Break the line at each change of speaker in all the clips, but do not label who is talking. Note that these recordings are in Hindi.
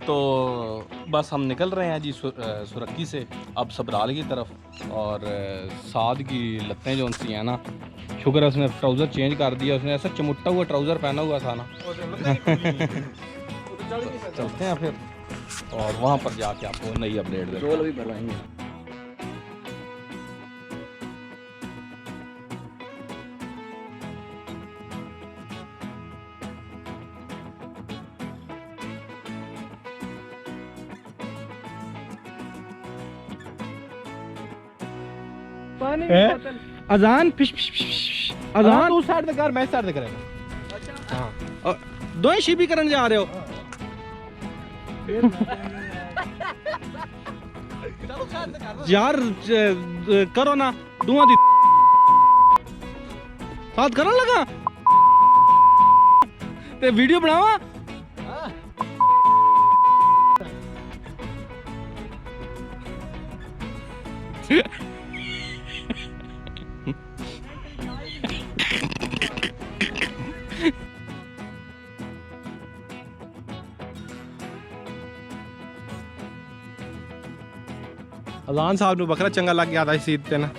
तो बस हम निकल रहे हैं जी सुरक्की से अब सबराल की तरफ। और साद की लत्तें जो सी हैं ना, शुक्र है उसने ट्राउज़र चेंज कर दिया, उसने ऐसा चिमुट्टा हुआ ट्राउज़र पहना हुआ था ना। चलते हैं फिर और वहाँ पर जाके आपको नई अपडेट देते हैं।
अजान फिश फिश फिश अजान
तू साइड से कर, मैं साइड से करेगा।
हाँ दो ही शी भी करने जा रहे हो। यार करो ना दुआ दी साथ करने लगा ते वीडियो बनावा।
अजान साहब ਨੂੰ बकरा चंगा लग गया था इस ईद पे ना,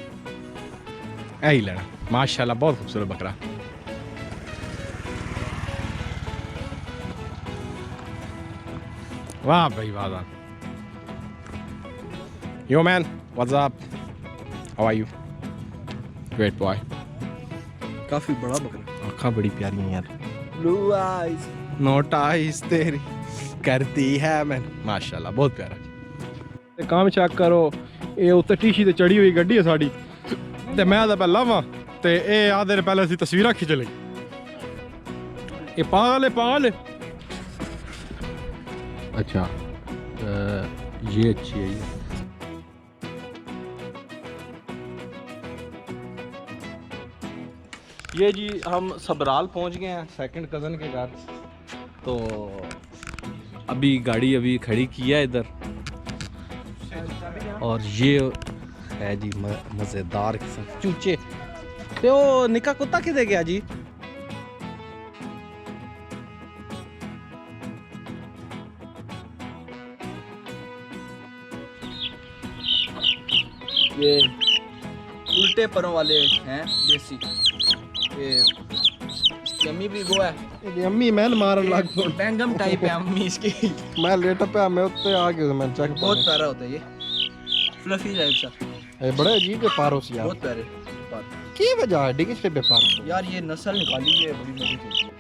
यही लेना माशाल्लाह बहुत खूबसूरत बकरा। वाह भाई वाह। Yo man what's up, how are you? Great boy.
काफी बड़ा बकरा,
आँखें बड़ी प्यारी हैं यार,
ब्लू आईज
नोट आईज तेरी करती है मैं, माशाल्लाह बहुत प्यारा।
ते काम चेक करो, ये उत्ते टीशी ते चढ़ी हुई गड्डी है साड़ी ते मैं तो पहला वां ते ये आधे पहले असीं तस्वीरां खिंच लई। ये पागल है पागल।
अच्छा ये अच्छी है ये जी हम सबराल पहुंच गए हैं सेकंड कज़न के घर। तो अभी गाड़ी अभी खड़ी की है इधर, और ये है जी मज़ेदार किस्म चूचे। तो निका कुत्ता किधर गया जी?
ये उल्टे परों वाले हैं देसी, ये इसकी अम्मी भी वो है,
अम्मी मैल मारन लग पई,
बैंगम टाइप है अम्मी इसकी।
मैं लेट पे मैं उत्ते आ गया, मैं चेक
बहुत प्यारा होता है ये, फ्लफी टाइप सा,
ये बड़े अजीब के पारोस यार।
बहुत प्यारे पार।
की वजह है डिगिस पे पार
यार ये नस्ल निकाली है बड़ी मजे की।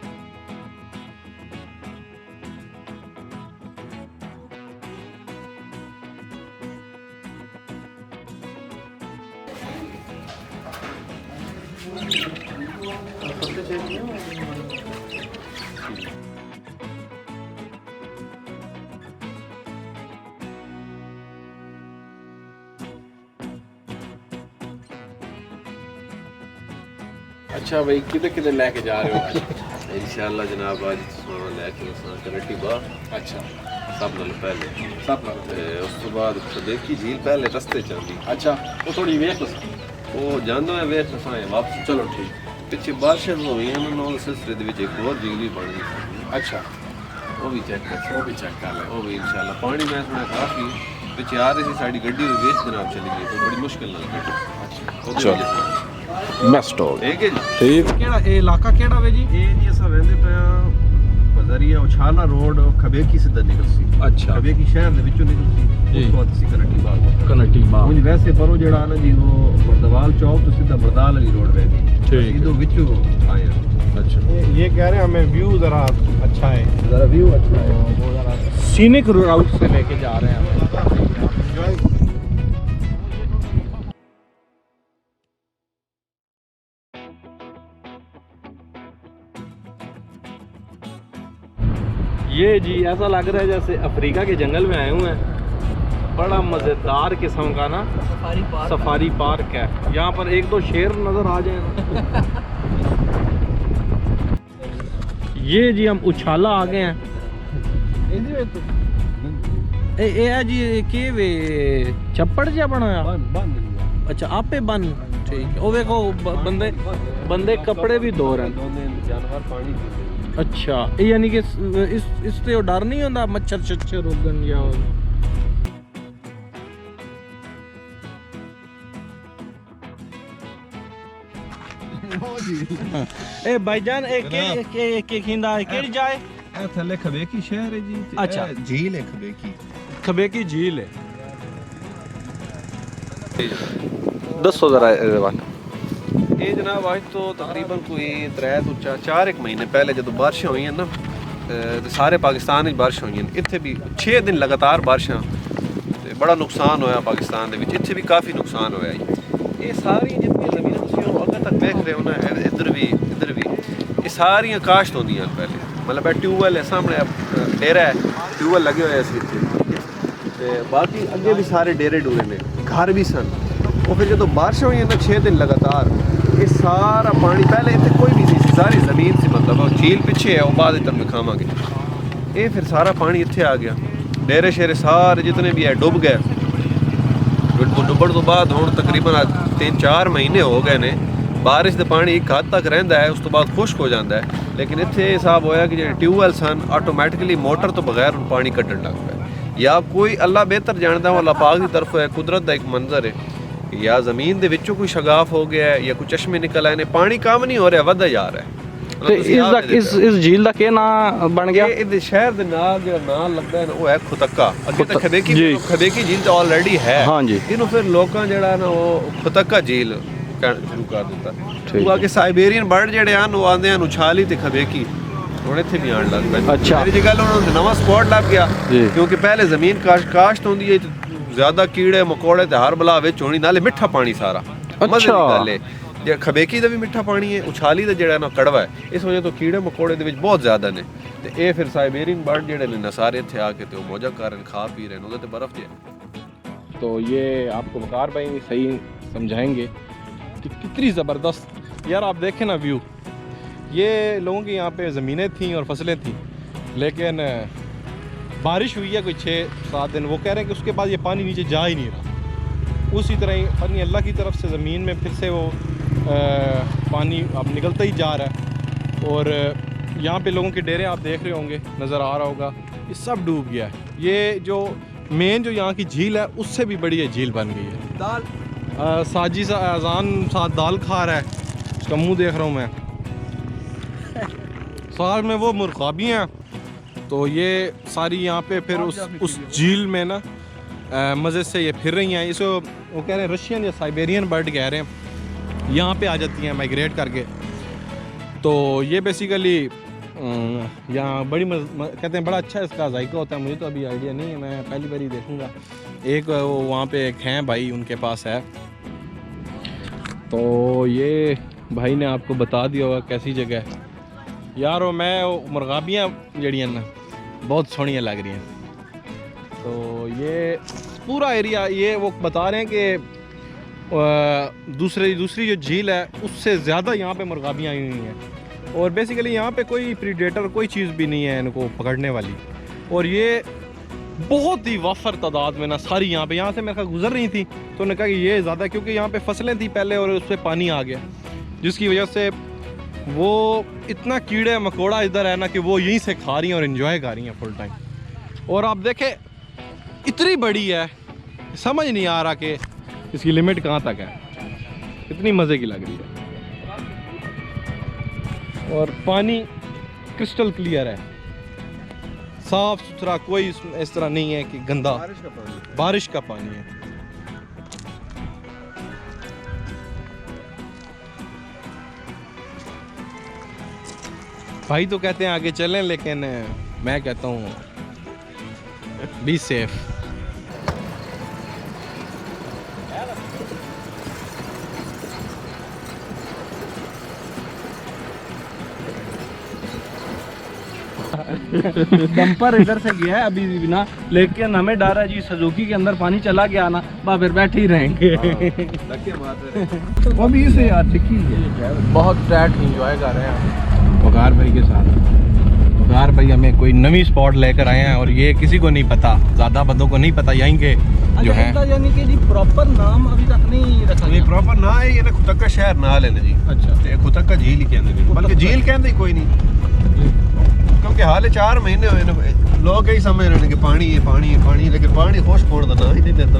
अच्छा भाई किधर किधर लेके जा रहे हो? इंशाल्लाह जनाब आज लेके कनेटी बार। अच्छा सब नाल पहले उस तो बाद देखी झील पहले रस्ते चलती। अच्छा वो थोड़ी वेख वो जानो है वेख साए वापस। चलो ठीक। पिछे बारिशां हुई हैं ना उस सिलसिले दे विच एक और झील भी बन गई। अच्छा वो भी चेक कर ले वो भी इंशाल्लाह। पानी मैं सुना काफ़ी पिछे आ रही थी साड़ी गड्डी भी वेच जनाब चली गई तो बड़ी मुश्किल नाल कटी। अच्छा
मैस्टोल
ठीक है जी।
ठीक।
केड़ा ए इलाका केड़ा वे जी?
ये जी असा वेंदे पे बजरिया उछाला रोड खबेकी सिद्धा निकलसी।
अच्छा
खबेकी शहर दे विचों निकलसी उस बाद सी कनेटी बाग।
कनेटी बाग
मुझे वैसे परो जेड़ा ना जी वो मर्दवाल चौक तो सीधा मर्दाल वाली रोड वेंदी।
ठीक
सीधो विचों आए। अच्छा
ये कह रहे हैं हमें व्यू जरा अच्छा है,
जरा व्यू अच्छा है, वो जरा
सीनिक रूट से लेके जा रहे हैं हमें। ये जी ऐसा लग रहा है जैसे अफ्रीका के जंगल में आए हुए हैं। बड़ा मज़ेदार किस्म का ना सफारी पार्क है। यहाँ पर एक दो शेर नज़र आ जाए। ये जी हम उछाला आ गए हैं। ए जी के वे छप्पड़ जा बनाया। अच्छा आपे बन ठीक है। वो देखो बंदे कपड़े भी धो रहे हैं।
जानवर पानी पीते।
अच्छा, यानी कि इससे डर नहीं होता मच्छर छच्छर रोगन या ए भाईजान एक खिंदा केड़ी जाए
थले खबेकी शहर है जी।
अच्छा।
झील है खबेकी।
खबेकी झील है।
दसो जरा
ये जनाब आज तो तकरीबन कोई 3-4 महीने पहले जो बारिशां हुई ना, सारे पाकिस्तान में बारिश हुई, इत्थे भी 6 दिन लगातार बारिशां, बड़ा नुकसान होया पाकिस्तान दे विच, इत्थे भी काफ़ी नुकसान होया। ये सारी जितनी जमीन तुसीं अगर तक देख रहे हो ना, इधर भी ये सारियां काश्त होंदियां पहले, मतलब ट्यूबवैल है सामने डेरा है, ट्यूबवैल लगे हुए इत्थे, बाकी अगे भी सारे डेरे डूरे ने, घर भी सन। और फिर जो बारिशां हुई ना 6 दिन लगातार, ये सारा पानी पहले इतने कोई भी नहीं सी, सारी ज़मीन से, मतलब झील पिछे है, वो बाद इधर में खावांगे। ये फिर सारा पानी इत्थे आ गया, डेरे शेरे सारे जितने भी है डुब गए। डुबण तो बाद हुण तकरीबन 3-4 महीने हो गए ने, बारिश का पानी एक हद तक रहिंदा है, उस तो बाद खुश्क हो जाता है। लेकिन इत्थे हिसाब होया कि जो ट्यूबवैल सन ऑटोमैटिकली मोटर तो बगैर पानी कड्ढण लग पे, या कोई अल्लाह बेहतर जानता है, अल्लाह पाक की तरफ है, कुदरत का एक मंजर है, या ज़मीन दे विचों कोई शगाफ हो गया है, या कोई चश्मे निकल आए ने, पानी कम नहीं हो रहा, वधदा जा रहा है।
इस झील का क्या नाम बन गया?
ये शहर दे नाल जो नाम लगदा है ना, वो है खुतक्का। अगे तक खबेकी झील तो ऑलरेडी है।
हाँ जी।
इन्हों फिर लोकां जेड़ा ना वो खुतक्का झील कहना शुरू कर दिता। वो आके साइबेरियन बर्ड जेड़े आन वो आंदे हैं उछाली ते खबेकी, हुण इत्थे भी आन लग पे।
अच्छा।
मेरी जगह उन्होंने नवा स्पॉट लग गया, क्योंकि पहले जमीन काश्त होंदी है, ज्यादा कीड़े मकोड़े ते हर बला विच होनी, नाले मिठा पानी सारा। मजे दी गल है, जे खबेकी दा भी मिठा पानी है, उछाली दा जेड़ा ना कड़वा है, इस वजह तो कीड़े मकोड़े दे विच बहुत ज्यादा ने। ते ए फिर साइबेरियन बर्ड जेड़े ने सारे इत्थे आके ते मौजा करन, खा पी रहे, उधर ते बर्फ जे।
तो ये आपको वकार भाई सही समझाएंगे कि कितनी ज़बरदस्त। यार आप देखें ना व्यू, ये लोगों की यहाँ पे ज़मीनें थी और फसलें थी, लेकिन बारिश हुई है कोई 6-7 दिन, वो कह रहे हैं कि उसके बाद ये पानी नीचे जा ही नहीं रहा। उसी तरह ही पानी अल्लाह की तरफ से ज़मीन में फिर से वो पानी अब निकलता ही जा रहा है। और यहाँ पे लोगों के डेरे आप देख रहे होंगे, नज़र आ रहा होगा, ये सब डूब गया है। ये जो मेन जो यहाँ की झील है उससे भी बड़ी ये झील बन गई है।
दाल
साजी सा अजान साथ दाल खा रहा है, उसका मुंह देख रहा हूँ मैं। साथ में वो मुर्गाबी हैं, तो ये सारी यहाँ पे फिर उस झील में ना मज़े से ये फिर रही हैं। इसको वो कह रहे हैं रशियन या साइबेरियन बर्ड कह रहे हैं, यहाँ पे आ जाती हैं माइग्रेट करके। तो ये बेसिकली यहाँ बड़ी कहते हैं बड़ा अच्छा इसका जायका होता है। मुझे तो अभी आइडिया नहीं है, मैं पहली बार ही देखूँगा। एक वो वहाँ पे एक हैं भाई, उनके पास है, तो ये भाई ने आपको बता दिया होगा कैसी जगह है। यार वो मैं वो मुर्गाबियाँ जड़ियाँ ना बहुत सोहनियाँ लग रही हैं। तो ये पूरा एरिया, ये वो बता रहे हैं कि दूसरी जो झील है उससे ज़्यादा यहाँ पे मुर्गाबियाँ आई हुई हैं। और बेसिकली यहाँ पे कोई प्रीडेटर कोई चीज़ भी नहीं है इनको पकड़ने वाली। और ये बहुत ही वाफर तादाद में ना सारी यहाँ से मेरे ख्याल गुजर रही थी, तो उन्होंने कहा कि ये ज़्यादा, क्योंकि यहाँ पे फसलें थी पहले और उस पर पानी आ गया, जिसकी वजह से वो इतना कीड़े मकोड़ा इधर है ना कि वो यहीं से खा रही हैं और इन्जॉय कर रही हैं फुल टाइम। और आप देखें इतनी बड़ी है, समझ नहीं आ रहा कि इसकी लिमिट कहाँ तक है, इतनी मज़े की लग रही है। और पानी क्रिस्टल क्लियर है, साफ सुथरा, कोई इस तरह नहीं है कि गंदा। बारिश का पानी है। भाई तो कहते हैं आगे चलें, लेकिन मैं कहता हूँ बी सेफ।
डंपर इधर से गया है अभी भी ना, लेकिन हमें डर है जी सुजुकी के अंदर पानी चला गया ना, फिर बैठे ही रहेंगे।
वो भी से यार दिखी है, बहुत फ्लैट इंजॉय कर रहे हैं वकार भाई के साथ। वकार भाई हमें कोई नवी स्पॉट लेकर आए हैं और ये किसी को नहीं पता, ज़्यादा बंदों को नहीं पता यहीं के जो हैं।
यानी कि जी प्रॉपर नाम अभी तक नहीं रखा
नहीं प्रॉपर ना है ये ना खुतक्का शहर ना लेना जी।
अच्छा
ते खुतक्का झील ही कहते हैं, बल्कि झील कहते ही कोई नहीं, क्योंकि हाल 4 महीने हुए लोग यही समझ रहे हैं कि पानी है पानी है पानी, लेकिन पानी खुश्क होने का ना ही नहीं देता।